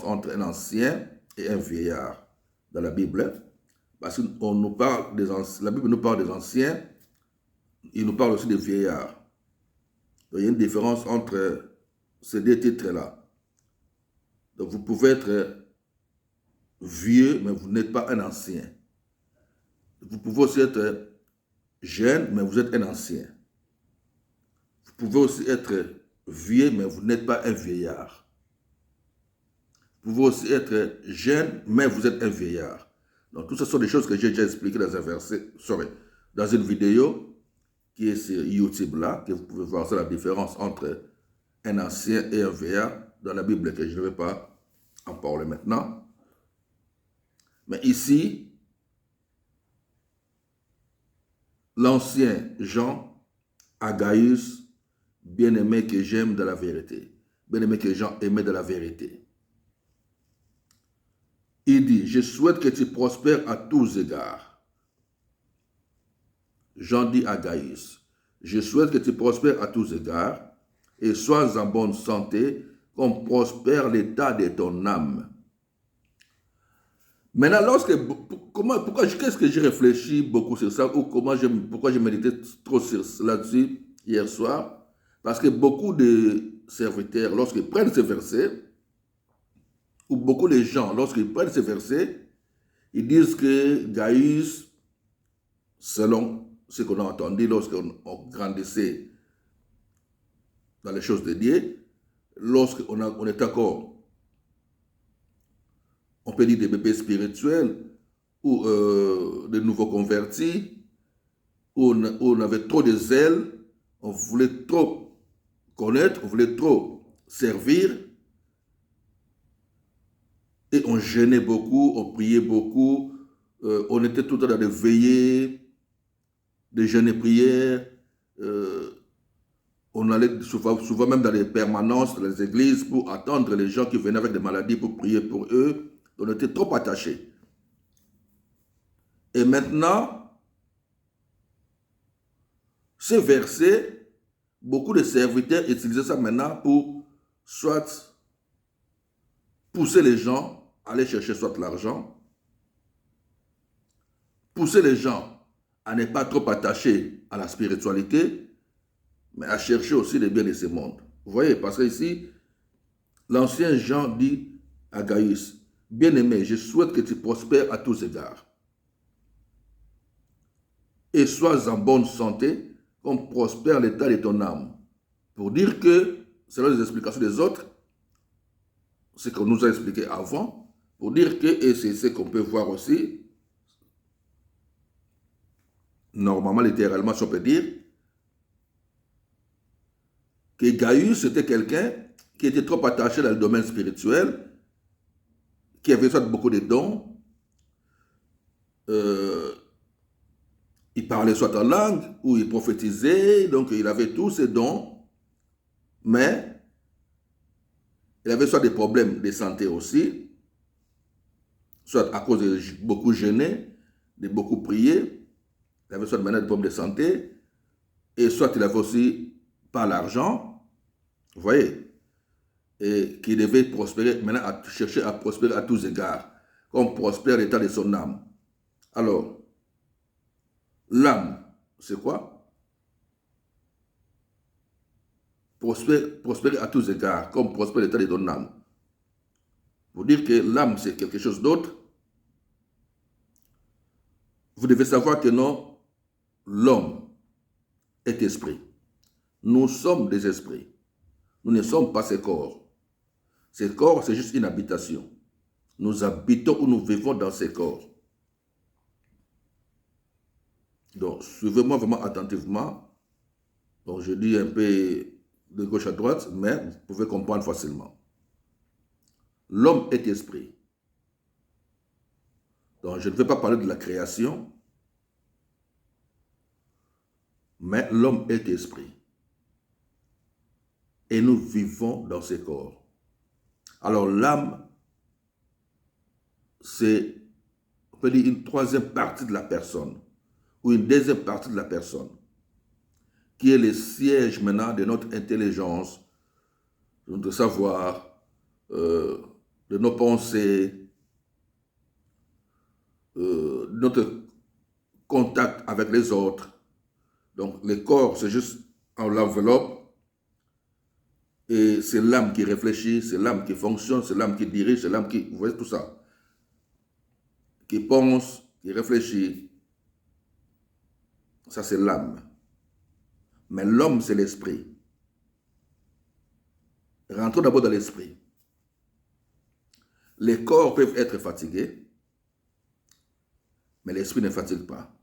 entre un ancien et un vieillard dans la Bible. Parce que la Bible nous parle des anciens, il nous parle aussi des vieillards. Donc, il y a une différence entre ces deux titres-là. Donc vous pouvez être vieux, mais vous n'êtes pas un ancien. Vous pouvez aussi être jeune, mais vous êtes un ancien. Vous pouvez aussi être vieux, mais vous n'êtes pas un vieillard. Vous pouvez aussi être jeune, mais vous êtes un vieillard. Donc, tout ce sont des choses que j'ai déjà expliquées dans un verset, dans une vidéo qui est sur YouTube là, que vous pouvez voir. C'est la différence entre un ancien et un vieillard dans la Bible, que je ne vais pas en parler maintenant. Mais ici, l'ancien Jean à Gaius, bien-aimé que j'aime de la vérité, bien-aimé que Jean aimait de la vérité. Il dit, je souhaite que tu prospères à tous égards. Jean dit à Gaius, je souhaite que tu prospères à tous égards et sois en bonne santé, comme prospère l'état de ton âme. Maintenant, qu'est-ce que j'ai réfléchi beaucoup sur ça, ou pourquoi j'ai médité trop là-dessus hier soir? Parce que beaucoup de serviteurs, lorsqu'ils prennent ces versets, ou beaucoup de gens, lorsqu'ils prennent ces versets, ils disent que Gaius, selon ce qu'on a entendu lorsqu'on grandissait dans les choses de Dieu, lorsqu'on est encore, on peut dire des bébés spirituels, ou de nouveaux convertis, où on avait trop de zèle, on voulait trop connaître, on voulait trop servir, et on jeûnait beaucoup, on priait beaucoup, on était tout le temps dans des veillées, des jeûnes et prières, on allait souvent même dans les permanences, dans les églises, pour attendre les gens qui venaient avec des maladies pour prier pour eux. On était trop attachés. Et maintenant, ces versets, beaucoup de serviteurs utilisaient ça maintenant pour soit pousser les gens à aller chercher soit l'argent, pousser les gens à ne pas trop attachés à la spiritualité, mais à chercher aussi les biens de ce monde. Vous voyez, parce que ici, l'ancien Jean dit à Gaius, bien-aimé, je souhaite que tu prospères à tous égards et sois en bonne santé, comme prospère l'état de ton âme. Pour dire que, selon les explications des autres, ce qu'on nous a expliqué avant, pour dire que, et c'est ce qu'on peut voir aussi, normalement, littéralement, si on peut dire, que Gaius était quelqu'un qui était trop attaché dans le domaine spirituel, qui avait soit beaucoup de dons, il parlait soit en langue, ou il prophétisait, donc il avait tous ces dons, mais il avait soit des problèmes de santé aussi, soit à cause de beaucoup jeûner, de beaucoup prier, il avait soit maintenant des problèmes de santé, et soit il avait aussi pas l'argent, vous voyez, et qui devait prospérer, maintenant chercher à prospérer à tous égards, comme prospère l'état de son âme. Alors, l'âme, c'est quoi? Prospérer à tous égards, comme prospère l'état de ton âme. Pour dire que l'âme, c'est quelque chose d'autre, vous devez savoir que non, l'homme est esprit. Nous sommes des esprits. Nous ne sommes pas ces corps. Ces corps, c'est juste une habitation. Nous habitons ou nous vivons dans ces corps. Donc, suivez-moi vraiment attentivement. Donc, je dis un peu de gauche à droite, mais vous pouvez comprendre facilement. L'homme est esprit. Donc, je ne vais pas parler de la création, mais l'homme est esprit. Et nous vivons dans ces corps. Alors, l'âme, c'est, on peut dire, une troisième partie de la personne, ou une deuxième partie de la personne, qui est le siège maintenant de notre intelligence, de notre savoir, de nos pensées, notre contact avec les autres. Donc, le corps, c'est juste l'enveloppe. Et c'est l'âme qui réfléchit, c'est l'âme qui fonctionne, c'est l'âme qui dirige, c'est l'âme qui... Vous voyez tout ça. Qui pense, qui réfléchit. Ça, c'est l'âme. Mais l'homme, c'est l'esprit. Rentrons d'abord dans l'esprit. Les corps peuvent être fatigués, mais l'esprit ne fatigue pas.